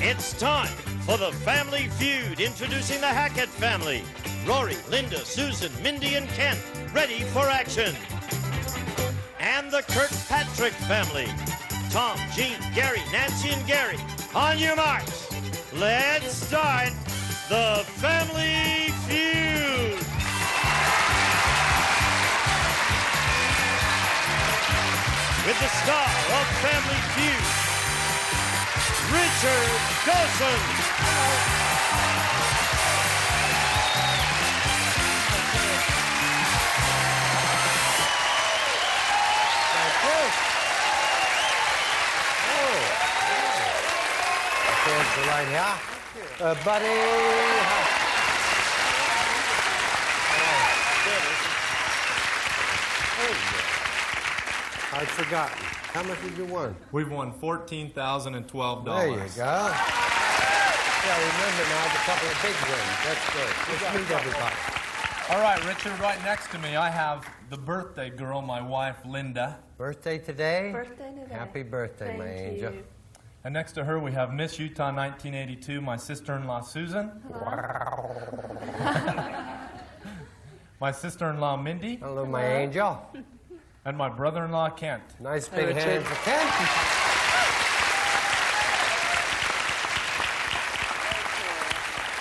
It's time for the Family Feud, introducing the Hackett family. Rory, Linda, Susan, Mindy, and Kent, ready for action. And the Kirkpatrick family. Tom, Jean, Gary, Nancy, and Gary. On your marks. Let's start the Family Feud. With the star of Family Feud, Richard Dawson. Hands right here. Buddy. I'd forgotten. How much did you win? We've won $14,012. There you go. Yeah, remember now the couple of big wins. That's good. Let's meet everybody. All right, Richard, right next to me I have the birthday girl, my wife, Linda. Birthday today? Birthday today. Happy birthday, my angel. You. And next to her we have Miss Utah 1982, my sister-in-law, Susan. My sister-in-law, Mindy. Hello, my angel. And my brother-in-law, Kent. Nice big hand for Kent.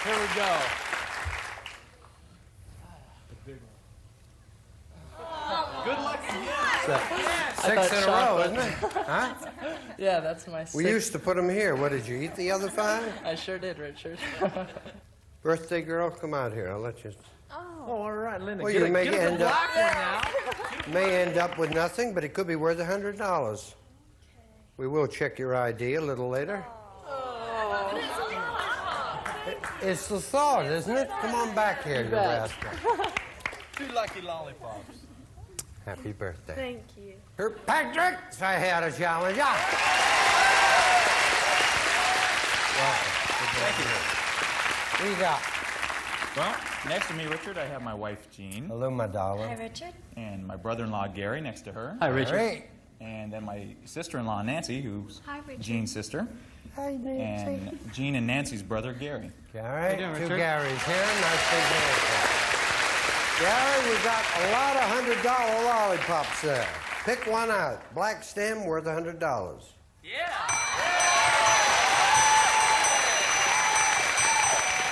Here we go. Good luck again. Six in a row, isn't it? Huh? Yeah, that's my We used to put them here. What, did you eat the other five? I sure did, Richard. Birthday girl, come out here. I'll let you. Oh, all right, Linda. Well, you may end up with nothing, but it could be worth $100. We will check your ID a little later. It's the thought, isn't it? Come on back here, you rascal. 2 lucky lollipops. Happy birthday. Thank you. Kirkpatrick, say hi to challenge. Welcome. Thank you. What do you got? Well, next to me, Richard, I have my wife, Jean. Hello, my darling. Hi, Richard. And my brother-in-law, Gary, next to her. Hi, Richard. Great. And then my sister-in-law, Nancy, who's Hi, Richard. Jean's sister. Hi, Nancy. And Jean and Nancy's brother, Gary. All right, doing, two Richard? Garys here. Nice big Nancy. Gary, we got a lot of $100 lollipops there. Pick one out. Black stem worth $100.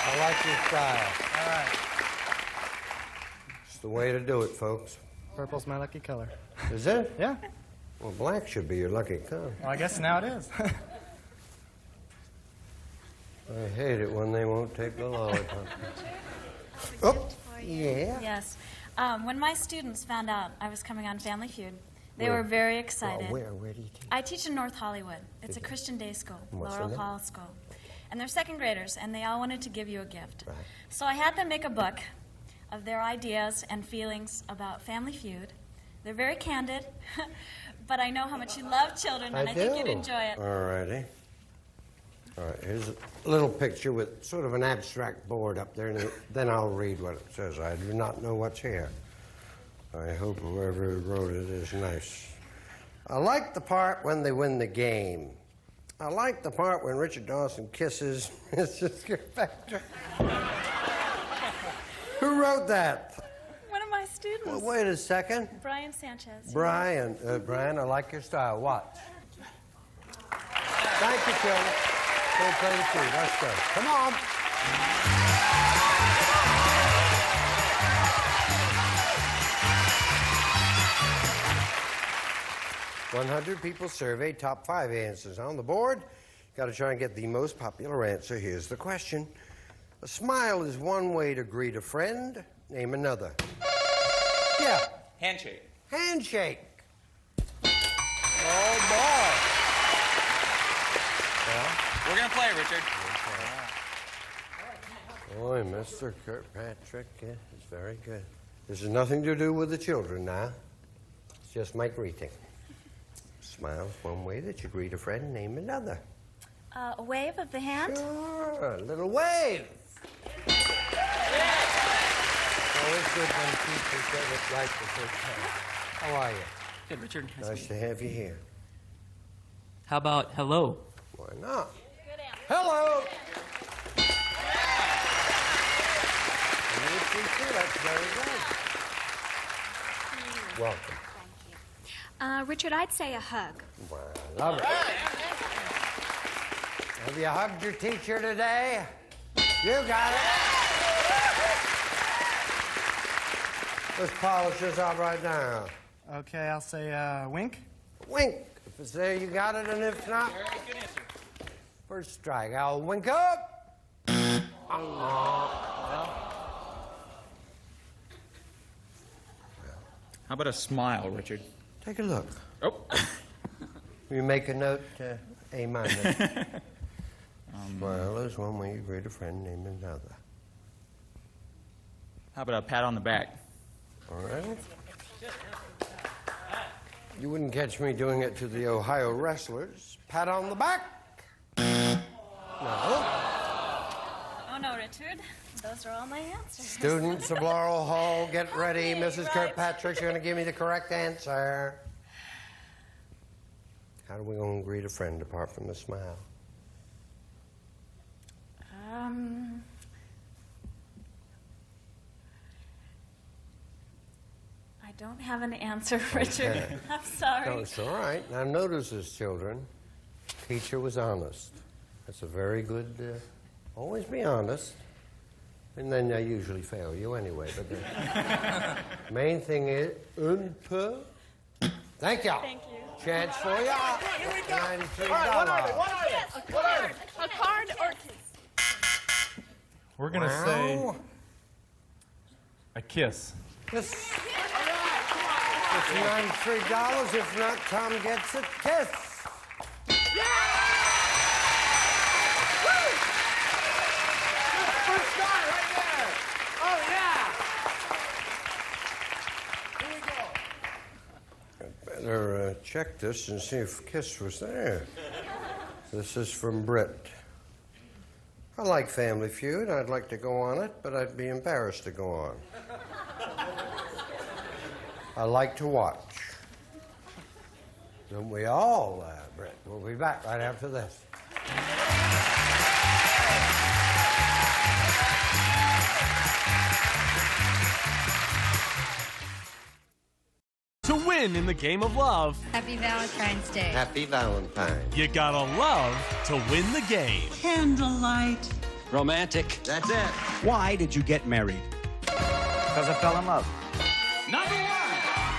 I like your style. All right. It's the way to do it, folks. Purple's my lucky color. Is it? Yeah. Well, black should be your lucky color. Well, I guess now it is. I hate it when they won't take the lollipop. Oh, yeah. Yes. When my students found out I was coming on Family Feud, they were very excited. Well, where do you teach? I teach in North Hollywood. It's a Christian day school, What's the Laurel name? Hall School. And they're second graders, and they all wanted to give you a gift. Right. So I had them make a book of their ideas and feelings about Family Feud. They're very candid, but I know how much you love children, and I think you'd enjoy it. All righty. All right, here's a little picture with sort of an abstract board up there, and then I'll read what it says. I do not know what's here. I hope whoever wrote it is nice. I like the part when they win the game. I like the part when Richard Dawson kisses Mrs. Kirkpatrick. Who wrote that? One of my students, Well, wait a second. Brian Sanchez. Brian, I like your style. Watch. Thank you, children. Go play the food. Let's go. Come on. $100 people surveyed, top 5 answers on the board. Got to try and get the most popular answer. Here's the question. A smile is one way to greet a friend. Name another. Yeah. Handshake. Handshake. Oh, boy. We're going to play, Richard. Boy, Mr. Kirkpatrick is very good. This has nothing to do with the children now. It's just my greeting. Smile's one way that you greet a friend. Name another. A wave of the hand. Sure, a little wave. Always good when people get it right the first time. How are you? Good, Richard. Nice to have you here. How about hello? Why not? Good answer. Hello. That's very good. Welcome. Richard, I'd say a hug. Well, love it. Have you hugged your teacher today? You got it. Let's polish this out right now. Okay, I'll say wink. Wink. If it's there, you got it, and if not, first strike. I'll wink up. How about a smile, Richard? Take a look. Oh. You make a note, A minor. Smile is one way you greet a friend, name another. How about a pat on the back? All right. You wouldn't catch me doing it to the Ohio wrestlers. Pat on the back. No. Oh, no, Richard. Those are all my answers. Students of Laurel Hall, get ready. Mrs. Kirkpatrick's going to give me the correct answer. How are we going to greet a friend apart from a smile? I don't have an answer, Richard. Okay. I'm sorry. No, it's all right. Now, notice this, children. Teacher was honest. That's a very good, always be honest. And then I usually fail you anyway. But the main thing is, Thank you. Thank you. Chance for you. Here we go. $93. All right, A card or kiss? We're going to say a kiss. It's $93. If not, Tom gets a kiss. First guy right there. Oh, yeah. Here we go. Better check this and see if kiss was there. This is from Britt. I like Family Feud. I'd like to go on it, but I'd be embarrassed to go on. I like to watch. Don't we all, Britt? We'll be back right after this. To win in the game of love, Happy Valentine's Day. Happy Valentine's. you gotta love to win the game. Candlelight. Romantic. That's it. Why did you get married? Because I fell in love.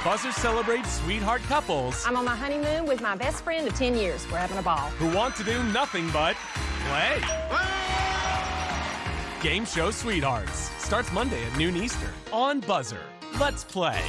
BUZZR celebrates sweetheart couples I'm on my honeymoon with my best friend of 10 years. We're having a ball. who want to do nothing but play. Game show Sweethearts starts Monday at noon Eastern on BUZZR. Let's play.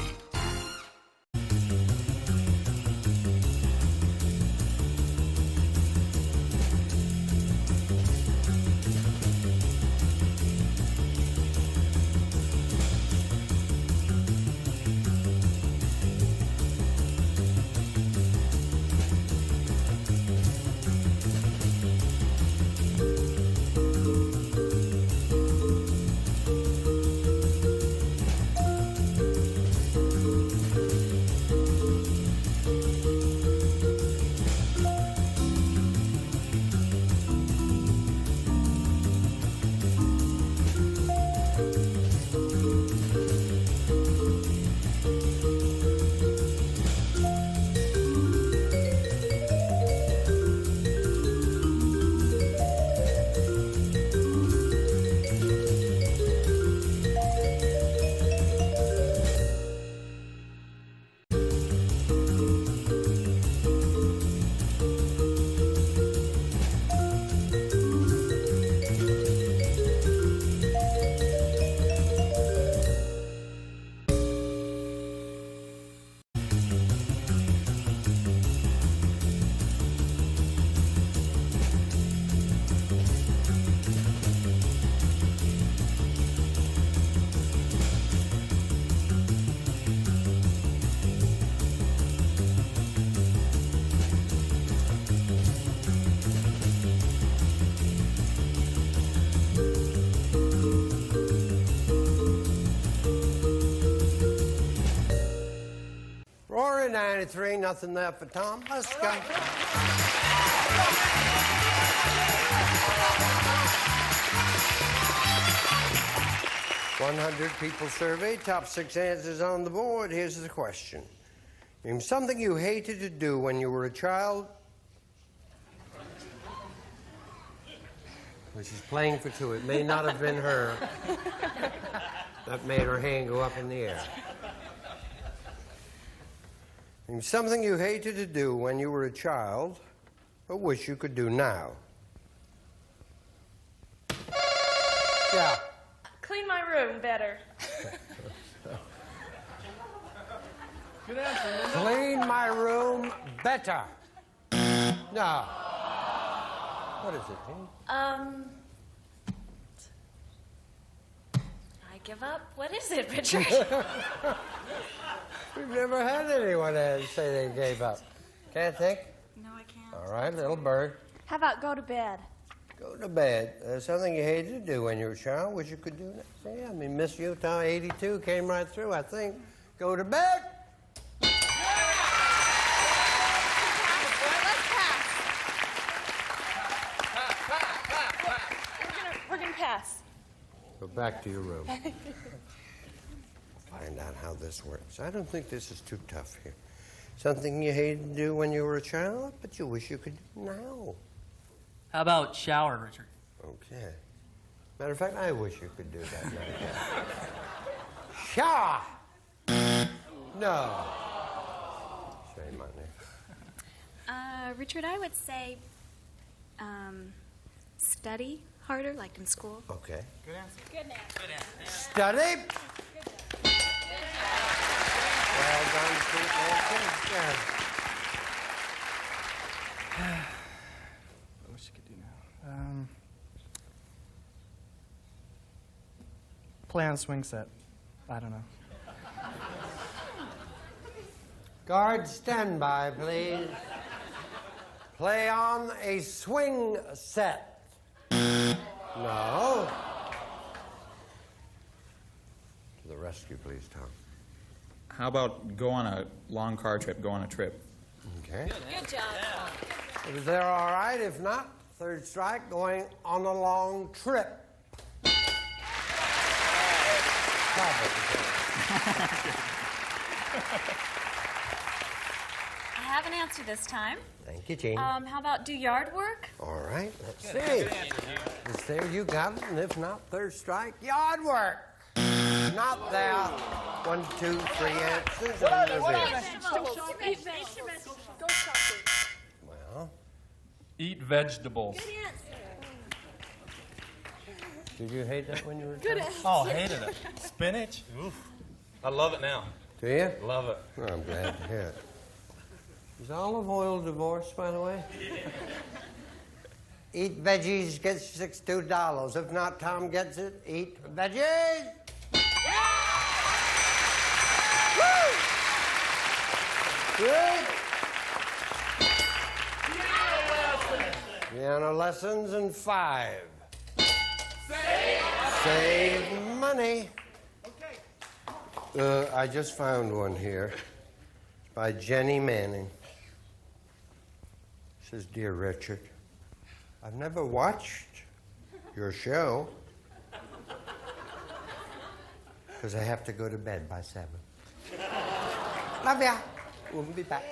$2.93, nothing there for Tom. Let's go. 100 people surveyed, top 6 answers on the board. Here's the question. Name something you hated to do when you were a child. Well, she's playing for two. It may not have been her that made her hand go up in the air. Name something you hated to do when you were a child, but wish you could do now. Yeah. Clean my room better. Good answer, Linda. Clean my room better. No. What is it, Jean? I give up. What is it, Richard? We've never had anyone say they gave up. Can't think? No, I can't. All right, little bird. How about go to bed? Go to bed. Something you hated to do when you were a child, wish you could do that. Yeah, I mean, Miss Utah 82 came right through, I think. Go to bed. Let's pass. We're gonna pass. Go back to your room. Find out how this works. I don't think this is too tough here. Something you hated to do when you were a child, but you wish you could do now. How about shower, Richard? Okay. Matter of fact, I wish you could do that now. Shower! No. Say my name. Richard, I would say study harder, like in school. Okay. Good answer. Good answer. Study. Well done, Pete. Yeah. I wish I could do now. Play on a swing set. I don't know. Guard, stand by, please. Play on a swing set. No. To the rescue, please, Tom. How about go on a long car trip, go on a trip? Okay. Good job. Is there all right? If not, third strike, going on a long trip. I have an answer this time. Thank you, Jean. How about do yard work? All right, let's see. Is there you got it, and if not, third strike, yard work. Not there. 1, 2, 3 answers. Well, Eat vegetables. did you hate that when you were Good child? answer. Oh, hated it. Spinach? Oof. I love it now. Do you? Love it. Oh, I'm glad to hear it. Is olive oil divorced, by the way? Eat veggies gets $62. If not, Tom gets it. Eat veggies. Woo! Good. Piano lessons and 5. Save money. I just found one here. It's by Jenny Manning. It says, Dear Richard, I've never watched your show because I have to go to bed by 7. Love ya. We'll be back.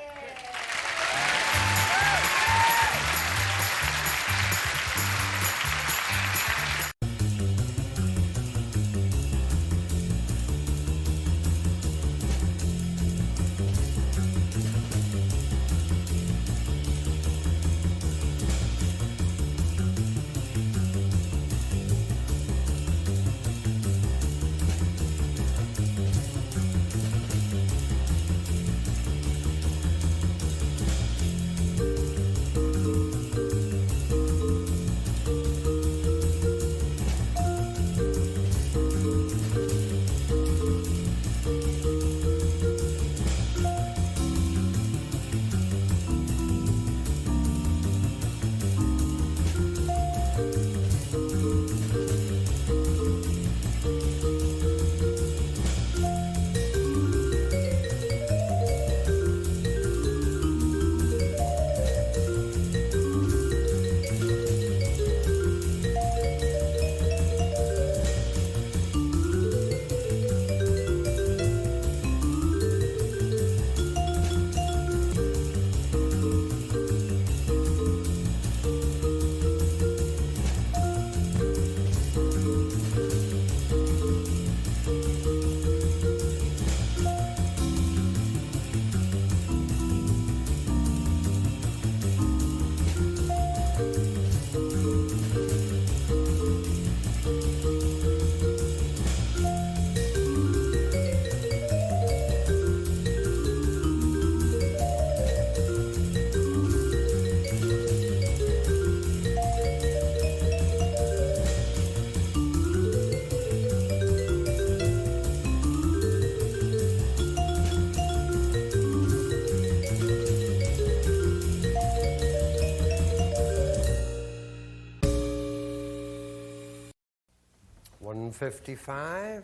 155.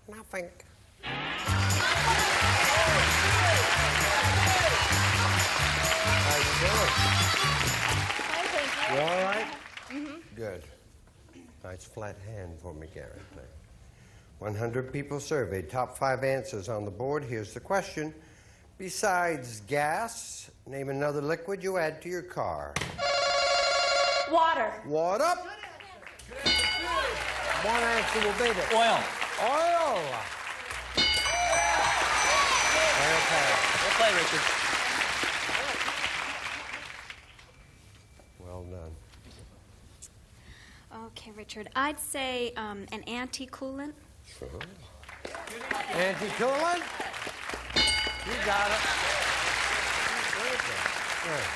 Nothing. How you doing? Fine, thank you. You all right? Good. Nice flat hand for me, Garrett. 100 people surveyed. Top 5 answers on the board. Here's the question. Besides gas, name another liquid you add to your car. Water. Water. One answer will beat it. Oil. Oil. Okay. Well played, Richard. Well done. Okay, Richard. I'd say an anti-coolant. Sure. Anti-coolant? You got it. Yeah.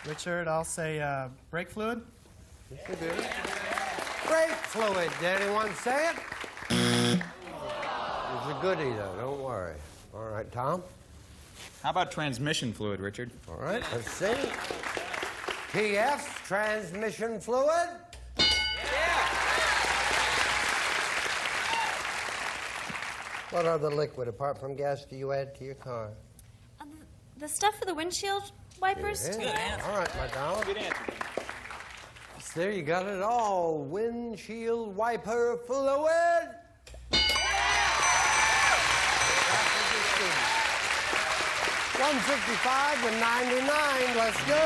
Richard, I'll say brake fluid. Yes, you do. Brake fluid. Did anyone say it? It's a goodie, though. Don't worry. All right, Tom? How about transmission fluid, Richard? All right, let's see. TF, transmission fluid. What other liquid, apart from gas, do you add to your car? The stuff for the windshield wipers? Yeah. All right, my darling. Good answer. There, you got it all. Windshield wiper fluid. 155 to 99. Let's go.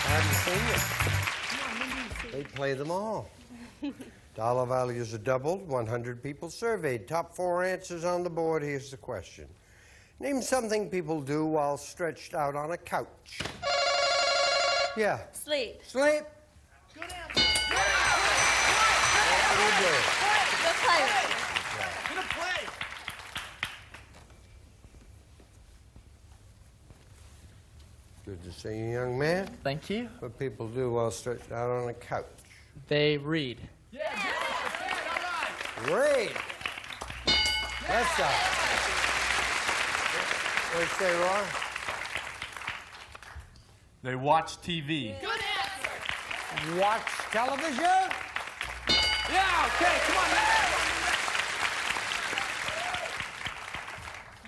Haven't seen it. They play them all. Dollar values are doubled. 100 people surveyed. Top 4 answers on the board. Here's the question. Name something people do while stretched out on a couch. Yeah. Sleep. Sleep. Good answer. What do you do? Go play. Good to see you, young man. Thank you. What people do while stretched out on a couch. They read. Read. That's up. What'd you say, Roy? They watch TV. Watch television? Yeah, okay, come on, man.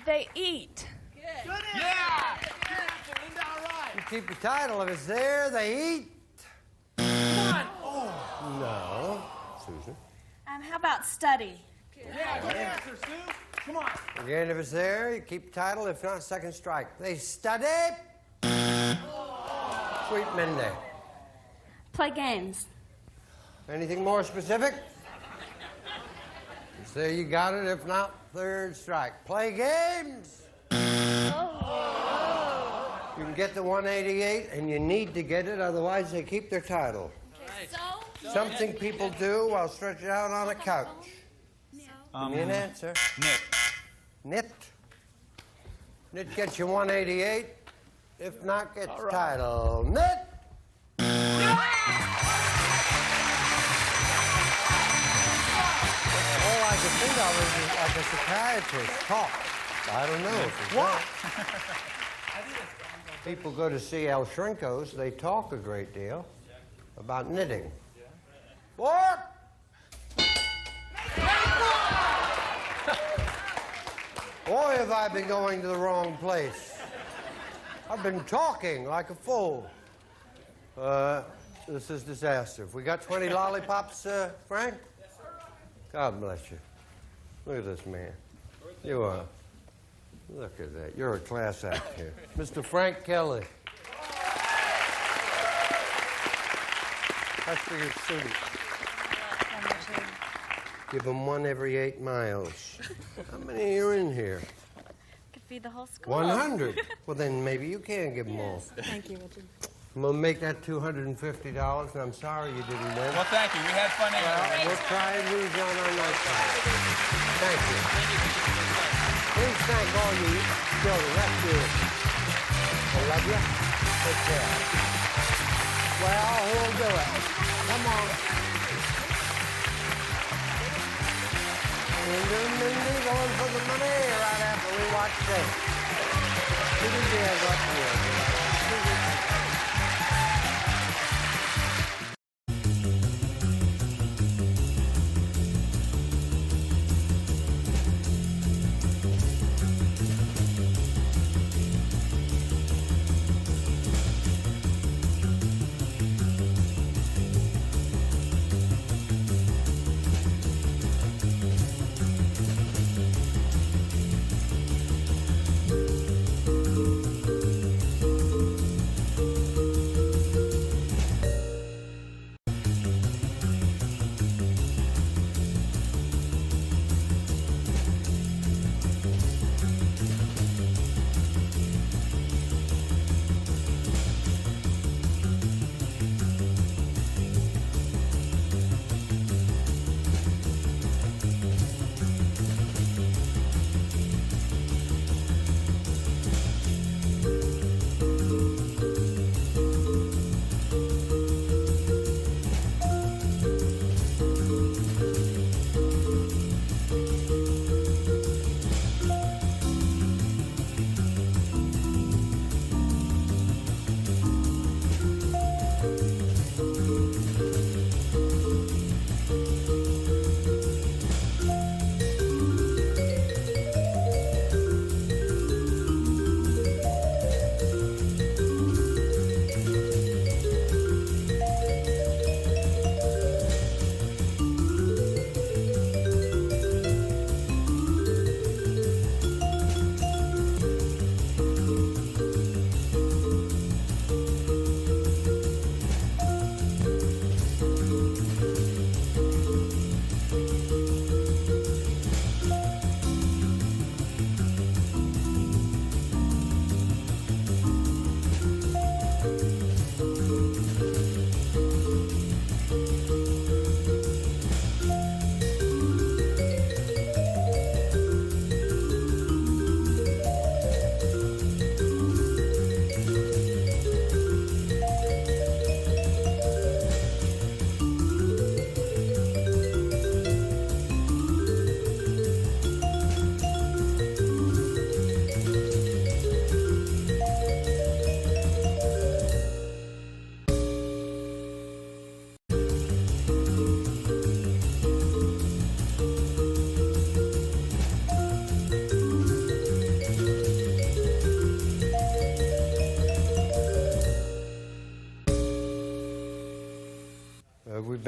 They eat. Yeah. You keep the title. If it's there, they eat. Come on. No. Susan. How about study? Yeah, good answer, Sue. Come on. Again, if it's there, you keep the title. If not, second strike. They study. Sweet Mindy. Play games. Anything more specific? It's there, you got it. If not, third strike. Play games. You can get the 188, and you need to get it, otherwise they keep their title. Something people do while stretched out on a couch. Give me an answer. Knit. Knit. Knit gets you 188. If not, get the title. Knit. All I can think of is like a psychiatrist talk. I don't know if it's what. People go to see El Shrinkos. They talk a great deal about knitting. What? Boy, have I been going to the wrong place. I've been talking like a fool. This is disaster. Have we got 20 lollipops, Frank? Yes, sir. God bless you. Look at this man. You are. Look at that. You're a class act here. Mr. Frank Kelly. That's for your student. Give them one every 8 miles. How many are in here? Could feed the whole school. 100. Well, then maybe you can give them all. Thank you, Richard. I'm going to make that $250, and I'm sorry you didn't win. Well, thank you. We had fun anyway. Well, we'll try and lose you on our next time. Thank you. Please thank all you children. That's good. I love you. Take care. Well, who'll do it? Come on. Mindy going for the money right after we watch this. Who did you have up here?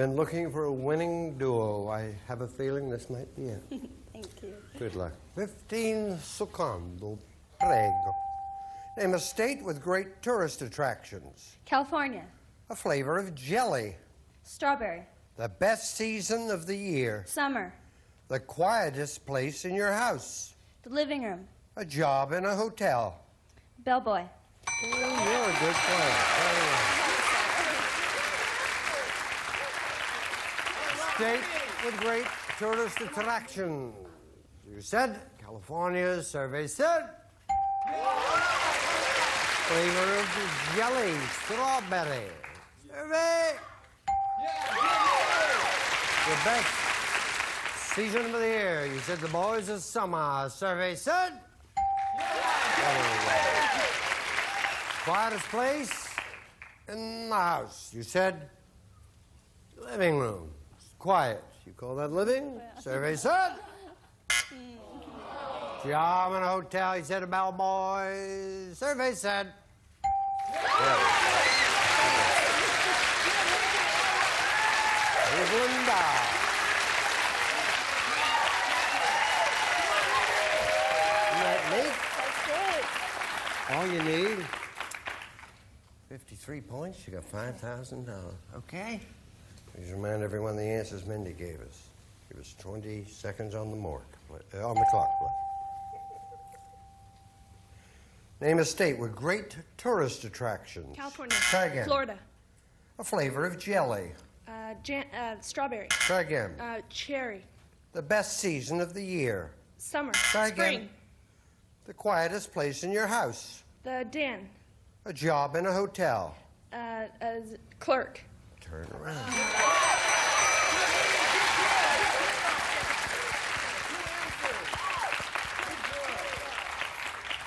And looking for a winning duo. I have a feeling this might be it. Thank you. Good luck. 15 secondo. Prego. Name a state with great tourist attractions. California. A flavor of jelly. Strawberry. The best season of the year. Summer. The quietest place in your house. The living room. A job in a hotel. Bellboy. Oh, you're a good player. Very well. State with great tourist attractions. You said California, survey said. Flavor of jelly, strawberry. Survey. The best season of the year. You said the boys of summer. Survey said. Quietest place in the house. You said living room. Quiet. You call that living? Survey said. Job in a hotel. You said a bellboy. Survey said. Here's Linda. Isn't that neat? All you need, 53 points, you got $5,000. Okay? Please remind everyone the answers Mindy gave us. Give us 20 seconds on the clock. Name a state with great tourist attractions. California. Try again. Florida. A flavor of jelly. Strawberry. Try again. Cherry. The best season of the year. Summer. Try Spring. again. The quietest place in your house. The den. A job in a hotel. Clerk. Turn around.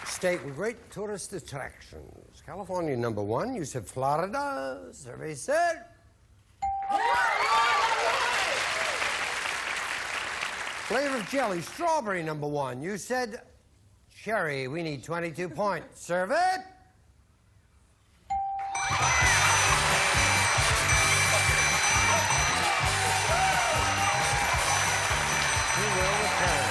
State with great tourist attractions. California, number one. You said Florida. Survey said. Flavor of jelly, strawberry, number one. You said cherry. We need 22 points. Survey. Who will return?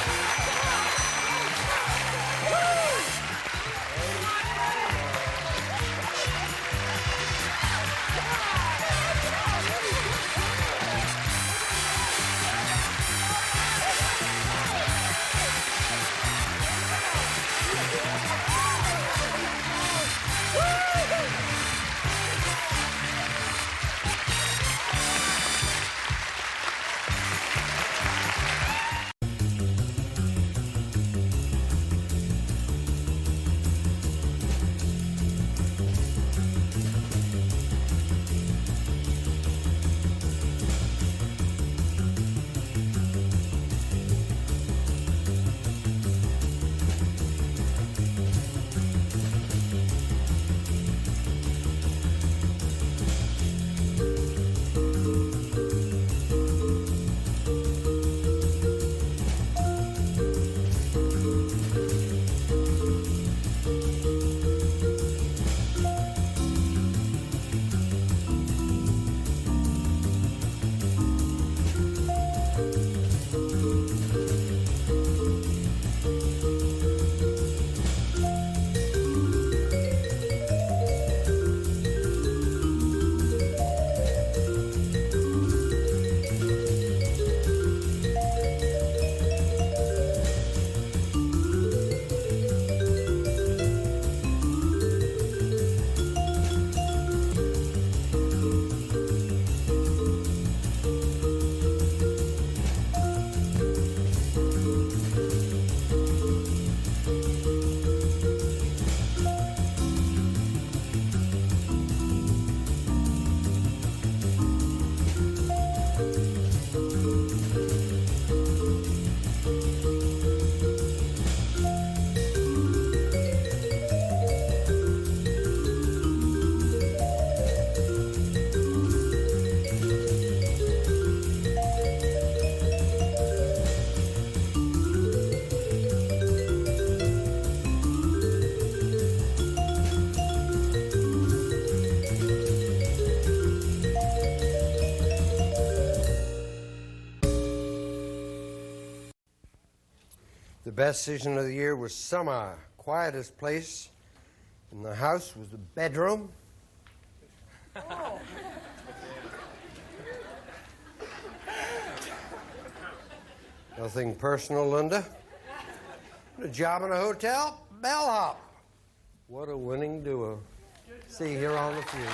best season of the year was summer. Quietest place in the house was the bedroom. Nothing personal, Linda. A job in a hotel, bellhop. What a winning duo. See you here on the Feud.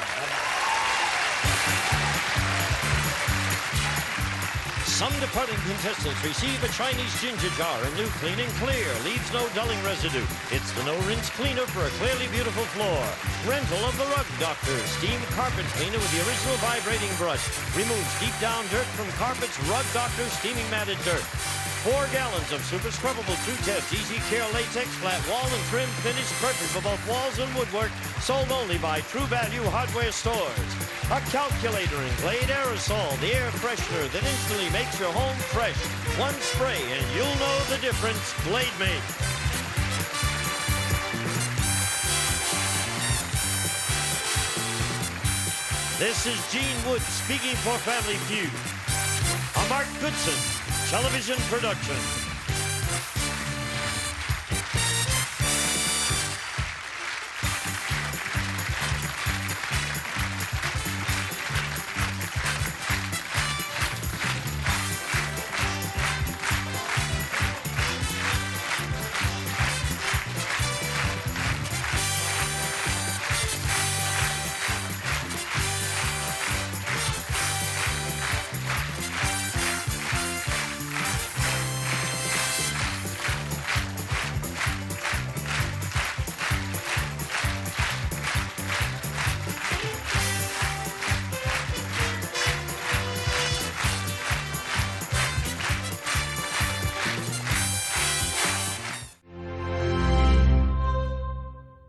Some departing contestants receive a Chinese ginger jar in new clean and clear, leaves no dulling residue. It's the no-rinse cleaner for a clearly beautiful floor. Rental of the Rug Doctor, steam carpet cleaner with the original vibrating brush. Removes deep down dirt from carpets. Rug Doctor steaming matted dirt. 4 gallons of super scrubbable 2-test easy care latex flat wall and trim finish, perfect for both walls and woodwork, sold only by True Value Hardware stores. A calculator in Glade aerosol, the air freshener that instantly makes your home fresh. One spray and you'll know the difference Glade makes. This is Gene Wood speaking for Family Feud. A Mark Goodson television production.